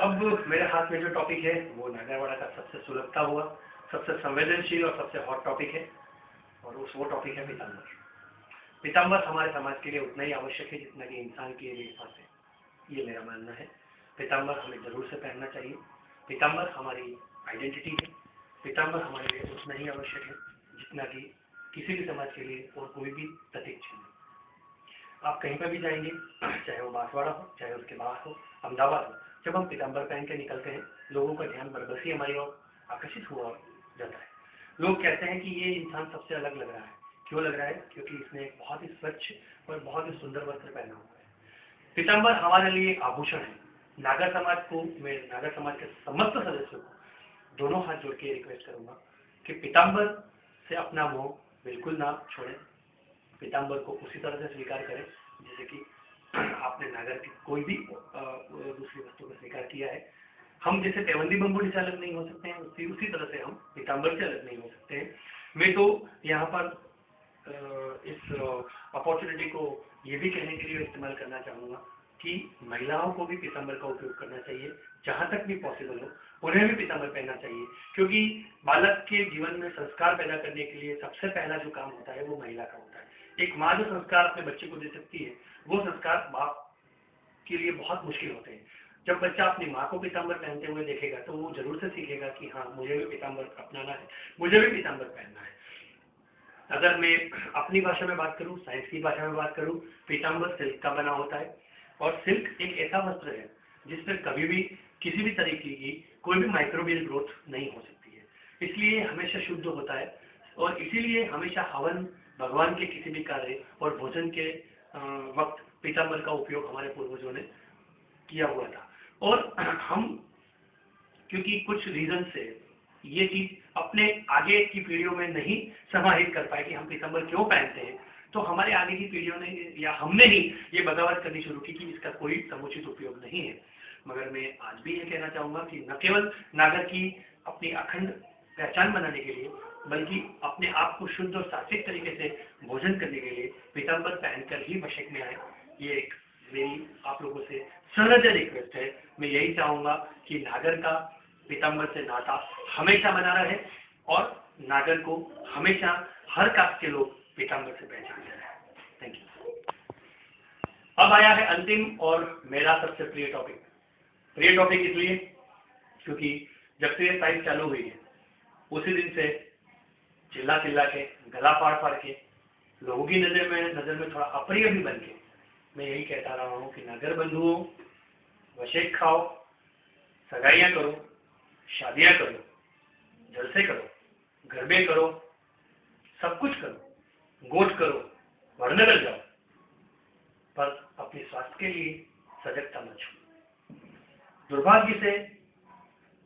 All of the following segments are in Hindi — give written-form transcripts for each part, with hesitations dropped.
अब मेरे हाथ में जो टॉपिक है वो नागरवाड़ा का सबसे सुलगता हुआ, सबसे संवेदनशील और सबसे हॉट टॉपिक है, और वो टॉपिक है पीताम्बर। पीताम्बर हमारे समाज के लिए उतना ही आवश्यक है जितना कि इंसान के लिए सांस है। ये मेरा मानना है। पीताम्बर हमें जरूर से पहनना चाहिए। पीताम्बर हमारी आइडेंटिटी है। पीताम्बर हमारे लिए उतना ही आवश्यक है जितना कि किसी भी समाज के लिए और कोई भी प्रतीक चिन्ह। आप कहीं पर भी जाएंगे, चाहे वो बांसवाड़ा हो, चाहे उसके बाहर हो, अहमदाबाद हो, जब हम पीताम्बर पहन के निकलते हैं, लोगों का ध्यान बरबसी हमारी ओर आकर्षित हुआ जाता है। लोग कहते हैं कि ये इंसान सबसे अलग लग रहा है। क्यों लग रहा है? क्योंकि इसने एक बहुत ही स्वच्छ और बहुत ही सुंदर वस्त्र पहना हुआ है। पीताम्बर हमारे लिए आभूषण है। नागर समाज को, मैं नागर समाज के समस्त सदस्यों को दोनों हाथ जोड़ के रिक्वेस्ट करूंगा कि पीताम्बर से अपना मोह बिल्कुल ना छोड़ें। पीताम्बर को उसी तरह से स्वीकार करें जैसे कि आपने नागर की कोई भी दूसरी वस्तु को स्वीकार किया है। हम जैसे पेवंदी बम्बोली से अलग नहीं हो सकते हैं, उसी तरह से हम पीताम्बर से अलग नहीं हो सकते हैं। मैं तो यहाँ पर इस अपॉर्चुनिटी को ये भी कहने के लिए इस्तेमाल करना चाहूँगा कि महिलाओं को भी पीताम्बर का उपयोग करना चाहिए। जहाँ तक भी पॉसिबल हो उन्हें भी पीताम्बर पहनना चाहिए, क्योंकि बालक के जीवन में संस्कार पैदा करने के लिए सबसे पहला जो काम होता है वो महिला का होता है। एक माँ जो संस्कार अपने बच्चे को दे सकती है, वो संस्कार बाप के लिए बहुत मुश्किल होते हैं। जब बच्चा अपनी माँ को पीताम्बर पहनते हुए देखेगा तो वो जरूर से सीखेगा कि हाँ, मुझे भी पीताम्बर अपनाना है, मुझे भी पीताम्बर पहनना है। अगर मैं अपनी भाषा में बात करूं, साइंस की भाषा में बात करूं, पीताम्बर सिल्क का बना होता है, और सिल्क एक ऐसा वस्त्र है जिसमें कभी भी किसी भी तरीके की कोई भी माइक्रोबियल ग्रोथ नहीं हो सकती है। इसलिए हमेशा शुद्ध होता है, और इसीलिए हमेशा हवन, भगवान के किसी भी कार्य और भोजन के वक्त पीताम्बर का उपयोग हमारे पूर्वजों ने किया हुआ था। और हम क्योंकि कुछ रीजन से ये चीज अपने आगे की पीढ़ियों में नहीं समाहित कर पाए कि हम पीताम्बर क्यों पहनते हैं, तो हमारे आगे की पीढ़ियों ने या हमने ही ये बगावत करनी शुरू की कि इसका कोई समुचित उपयोग नहीं है। मगर मैं आज भी ये कहना चाहूंगा कि न केवल नागर की अपनी अखंड पहचान बनाने के लिए, बल्कि अपने आप को शुद्ध और सात्विक तरीके से भोजन करने के लिए पीताम्बर पहनकर ही मशक में आए। ये एक मेरी आप लोगों से सनद रिक्वेस्ट है। मैं यही चाहूंगा कि नागर का पीताम्बर से नाता हमेशा बना रहे, और नागर को हमेशा हर कास्ट के लोग पीताम्बर से पहचानते रहे। Thank you. अब आया है अंतिम और मेरा सबसे प्रिय टॉपिक। प्रिय टॉपिक इसलिए क्योंकि जब से ये साइट चालू हुई है उसी दिन से चिल्ला चिल्ला के, गला फाड़ फाड़ के, लोगों की नजर में थोड़ा अप्रिय भी बन के मैं यही कहता रहा हूँ कि नागर बंधुओं, वशेक खाओ, सगाइयाँ करो, शादियाँ करो, जलसे करो, गरबे करो, सब कुछ करो, गोट करो, वर्णगल जाओ, पर अपने स्वास्थ्य के लिए सजगता मत छो। दुर्भाग्य से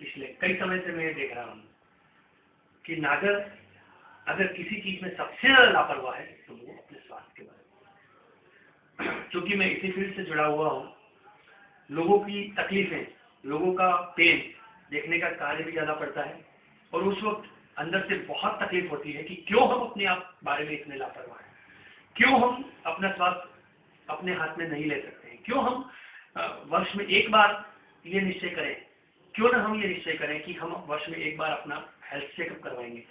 पिछले कई समय से मैं देख रहा हूँ कि नागर अगर किसी चीज में सबसे ज्यादा लापरवाह है तो वो अपने स्वास्थ्य के बारे में। क्योंकि मैं इसी फील्ड से जुड़ा हुआ हूँ, लोगों की तकलीफें, लोगों का पेन देखने का कार्य भी ज्यादा पड़ता है, और उस वक्त अंदर से बहुत तकलीफ होती है कि क्यों हम अपने आप बारे में इतने लापरवाह हैं, क्यों हम अपना स्वास्थ्य अपने हाथ में नहीं ले सकते हैं, क्यों हम वर्ष में एक बार ये निश्चय करें, क्यों ना हम ये निश्चय करें कि हम वर्ष में एक बार अपना हेल्थ चेकअप करवाएंगे।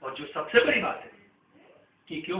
और जो सबसे बड़ी बात है कि क्यों